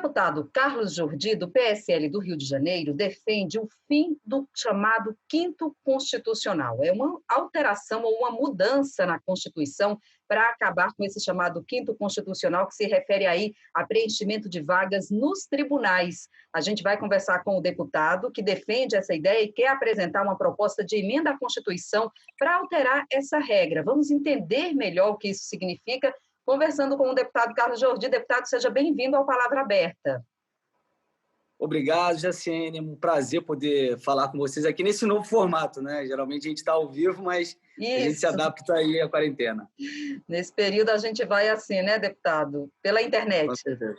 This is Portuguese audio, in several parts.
deputado Carlos Jordi, do PSL do Rio de Janeiro, defende o fim do chamado Quinto Constitucional. É uma alteração ou uma mudança na Constituição para acabar com esse chamado Quinto Constitucional, que se refere aí a preenchimento de vagas nos tribunais. A gente vai conversar com o deputado que defende essa ideia e quer apresentar uma proposta de emenda à Constituição para alterar essa regra. Vamos entender melhor o que isso significa, conversando com o deputado Carlos Jordi. Deputado, seja bem-vindo ao Palavra Aberta. Obrigado, Jaciene. É um prazer poder falar com vocês aqui nesse novo formato, né? Geralmente a gente está ao vivo, mas a gente se adapta aí à quarentena. Nesse período a gente vai assim, né, deputado? Pela internet. Com certeza.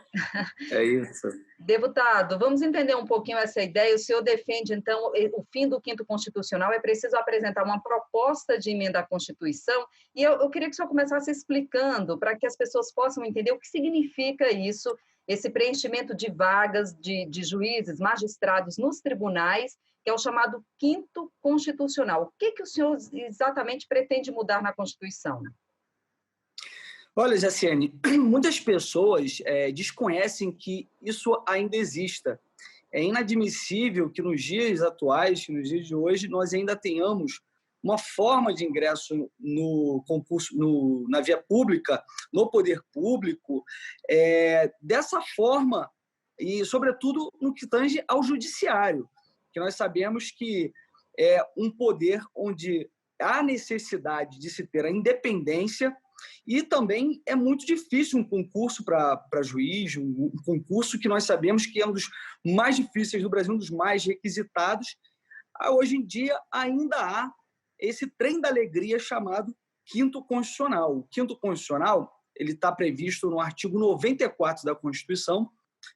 É isso. Deputado, vamos entender um pouquinho essa ideia. O senhor defende, então, o fim do Quinto Constitucional. É preciso apresentar uma proposta de emenda à Constituição. E eu queria que o senhor começasse explicando, para que as pessoas possam entender o que significa isso, esse preenchimento de vagas de juízes, magistrados nos tribunais, que é o chamado Quinto Constitucional. O que o senhor exatamente pretende mudar na Constituição? Olha, Jaciene, muitas pessoas desconhecem que isso ainda exista. É inadmissível que nos dias atuais, nos dias de hoje, nós ainda tenhamos uma forma de ingresso no concurso, na via pública, no poder público, dessa forma, e, sobretudo, no que tange ao judiciário, que nós sabemos que é um poder onde há necessidade de se ter a independência e também é muito difícil um concurso para juiz, um concurso que nós sabemos que é um dos mais difíceis do Brasil, um dos mais requisitados. Hoje em dia, ainda há esse trem da alegria chamado Quinto Constitucional. O Quinto Constitucional ele está previsto no artigo 94 da Constituição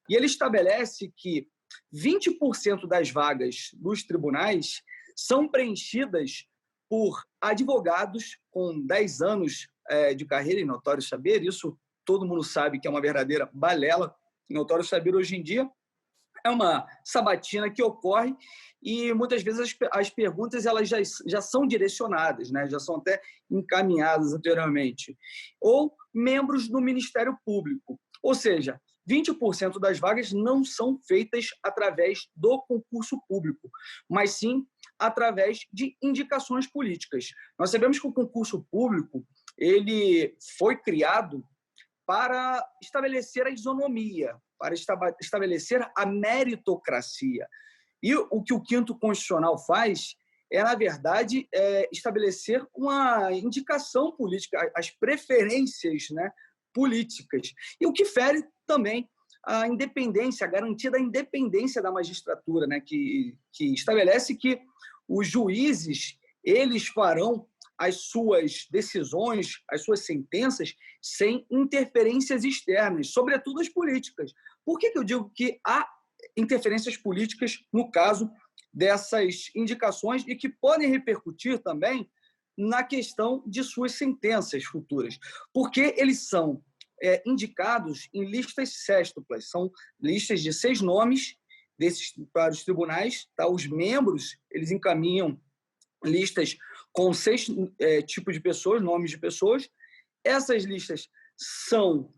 e ele estabelece que 20% das vagas dos tribunais são preenchidas por advogados com 10 anos de carreira em notório saber. Isso todo mundo sabe que é uma verdadeira balela. Notório saber hoje em dia é uma sabatina que ocorre e muitas vezes as perguntas elas já são direcionadas, né? Já são até encaminhadas anteriormente. Ou membros do Ministério Público. Ou seja, 20% das vagas não são feitas através do concurso público, mas sim através de indicações políticas. Nós sabemos que o concurso público ele foi criado para estabelecer a isonomia, para estabelecer a meritocracia. E o que o Quinto Constitucional faz na verdade, estabelecer uma indicação política, as preferências, né, políticas. E o que fere também a independência, a garantia da independência da magistratura, né, que estabelece que os juízes eles farão as suas decisões, as suas sentenças, sem interferências externas, sobretudo as políticas. Por que eu digo que há interferências políticas no caso dessas indicações e que podem repercutir também na questão de suas sentenças futuras? Porque eles são indicados em listas sextuplas, são listas de 6 nomes para os tribunais, tá? Os membros eles encaminham listas com 6 tipos de pessoas, nomes de pessoas. Essas listas são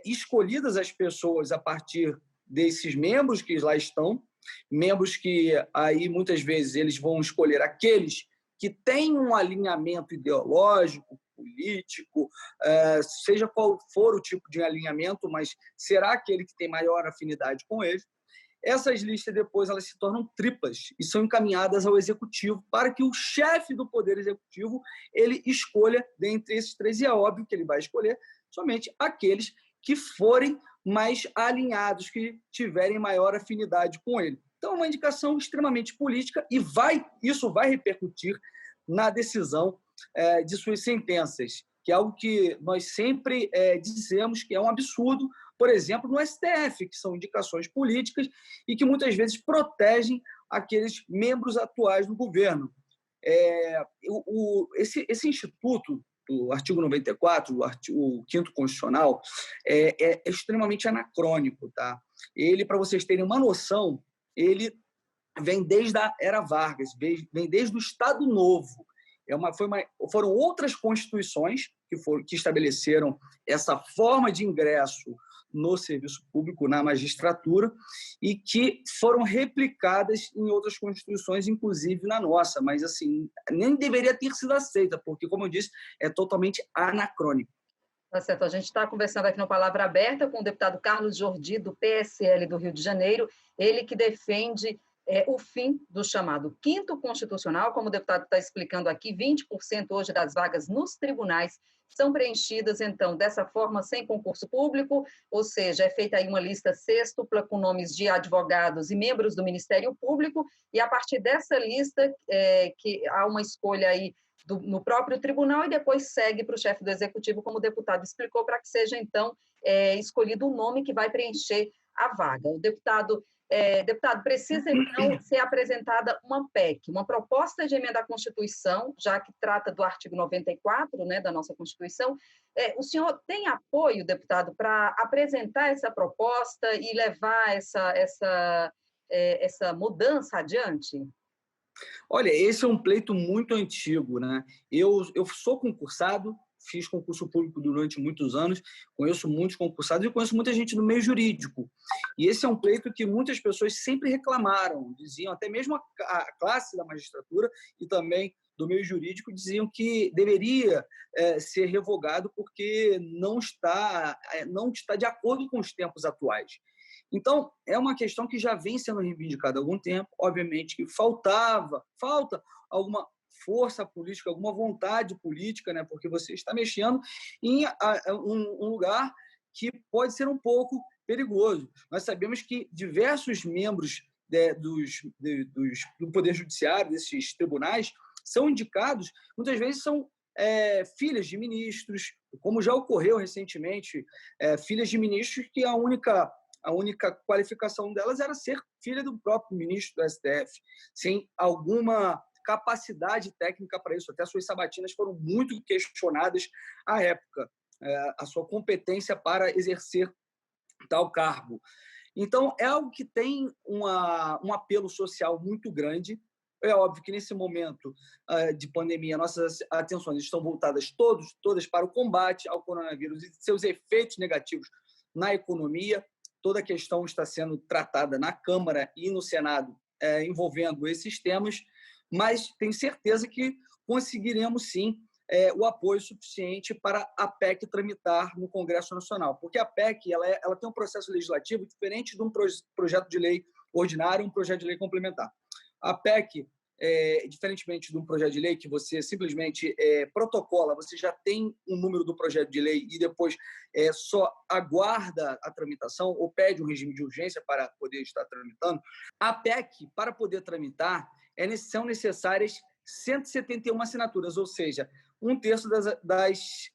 escolhidas as pessoas a partir desses membros que lá estão, membros que aí muitas vezes eles vão escolher aqueles que têm um alinhamento ideológico, político, seja qual for o tipo de alinhamento, mas será aquele que tem maior afinidade com ele. Essas listas depois elas se tornam triplas e são encaminhadas ao executivo para que o chefe do poder executivo ele escolha dentre esses 3, e é óbvio que ele vai escolher somente aqueles que forem mais alinhados, que tiverem maior afinidade com ele. Então, é uma indicação extremamente política e isso vai repercutir na decisão de suas sentenças, que é algo que nós sempre dizemos que é um absurdo, por exemplo, no STF, que são indicações políticas e que muitas vezes protegem aqueles membros atuais do governo. Esse instituto, do artigo 94, o Quinto Constitucional, é extremamente anacrônico. Tá? Ele, para vocês terem uma noção, ele vem desde a Era Vargas, vem desde o Estado Novo. Foram outras constituições que estabeleceram essa forma de ingresso no serviço público, na magistratura, e que foram replicadas em outras constituições, inclusive na nossa, mas assim, nem deveria ter sido aceita, porque, como eu disse, é totalmente anacrônico. Tá certo. A gente está conversando aqui no Palavra Aberta com o deputado Carlos Jordi, do PSL do Rio de Janeiro, ele que defende o fim do chamado quinto constitucional. Como o deputado está explicando aqui, 20% hoje das vagas nos tribunais são preenchidas, então, dessa forma, sem concurso público, ou seja, é feita aí uma lista sextupla com nomes de advogados e membros do Ministério Público, e a partir dessa lista, que há uma escolha aí no próprio tribunal e depois segue para o chefe do executivo, como o deputado explicou, para que seja, então, escolhido o nome que vai preencher a vaga. O deputado, precisa, então, ser apresentada uma PEC, uma proposta de emenda à Constituição, já que trata do artigo 94, né, da nossa Constituição. O senhor tem apoio, deputado, para apresentar essa proposta e levar essa mudança adiante? Olha, esse é um pleito muito antigo, né? Eu sou concursado, fiz concurso público durante muitos anos, conheço muitos concursados e conheço muita gente do meio jurídico. E esse é um pleito que muitas pessoas sempre reclamaram, diziam, até mesmo a classe da magistratura e também do meio jurídico, diziam que deveria ser revogado porque não está de acordo com os tempos atuais. Então, é uma questão que já vem sendo reivindicada há algum tempo. Obviamente que falta alguma força política, alguma vontade política, né? Porque você está mexendo em um lugar que pode ser um pouco perigoso. Nós sabemos que diversos membros do Poder Judiciário, desses tribunais, são indicados, muitas vezes são filhas de ministros, como já ocorreu recentemente, filhas de ministros que a única qualificação delas era ser filha do próprio ministro do STF, sem alguma capacidade técnica para isso. Até suas sabatinas foram muito questionadas à época, a sua competência para exercer tal cargo. Então, é algo que tem um apelo social muito grande. É óbvio que, nesse momento de pandemia, nossas atenções estão voltadas todas para o combate ao coronavírus e seus efeitos negativos na economia. Toda a questão está sendo tratada na Câmara e no Senado envolvendo esses temas, mas tenho certeza que conseguiremos, sim, o apoio suficiente para a PEC tramitar no Congresso Nacional, porque a PEC ela tem um processo legislativo diferente de um projeto de lei ordinário e um projeto de lei complementar. A PEC, diferentemente de um projeto de lei que você simplesmente protocola, você já tem um número do projeto de lei e depois só aguarda a tramitação ou pede um regime de urgência para poder estar tramitando. A PEC, para poder tramitar, são necessárias 171 assinaturas, ou seja, um terço das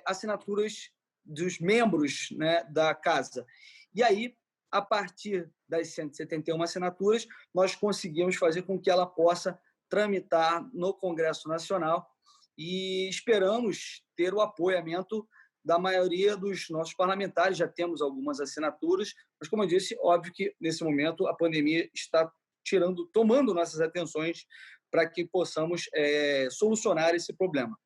assinaturas dos membros, né, da casa. E aí, a partir das 171 assinaturas, nós conseguimos fazer com que ela possa tramitar no Congresso Nacional e esperamos ter o apoiamento da maioria dos nossos parlamentares. Já temos algumas assinaturas, mas, como eu disse, óbvio que, nesse momento, a pandemia está tomando nossas atenções para que possamos solucionar esse problema.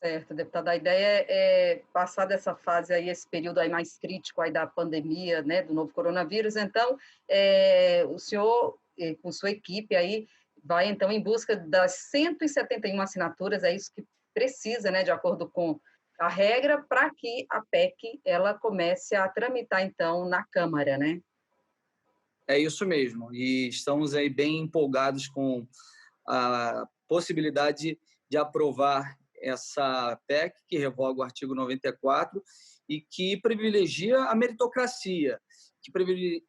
Certo, deputada. A ideia é passar dessa fase aí, esse período aí mais crítico aí da pandemia, né, do novo coronavírus. Então, o senhor, com sua equipe aí, vai então em busca das 171 assinaturas, é isso que precisa, né, de acordo com a regra, para que a PEC ela comece a tramitar então na Câmara, né? É isso mesmo. E estamos aí bem empolgados com a possibilidade de aprovar essa PEC que revoga o artigo 94 e que privilegia a meritocracia, que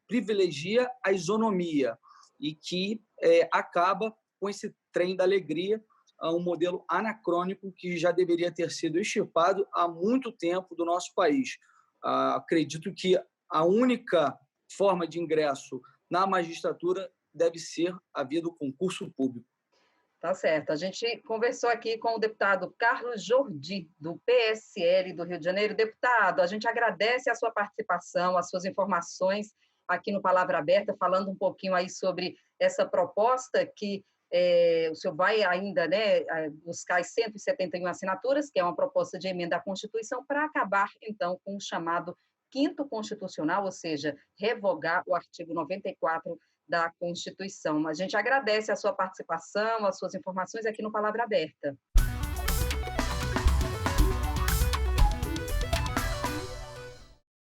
privilegia a isonomia e que acaba com esse trem da alegria, um modelo anacrônico que já deveria ter sido extirpado há muito tempo do nosso país. Acredito que a única forma de ingresso na magistratura deve ser a via do concurso público. Tá certo. A gente conversou aqui com o deputado Carlos Jordi, do PSL do Rio de Janeiro. Deputado, a gente agradece a sua participação, as suas informações aqui no Palavra Aberta, falando um pouquinho aí sobre essa proposta que o senhor vai ainda, né, buscar as 171 assinaturas, que é uma proposta de emenda à Constituição, para acabar, então, com o chamado 5º constitucional, ou seja, revogar o artigo 94 da Constituição. A gente agradece a sua participação, as suas informações aqui no Palavra Aberta.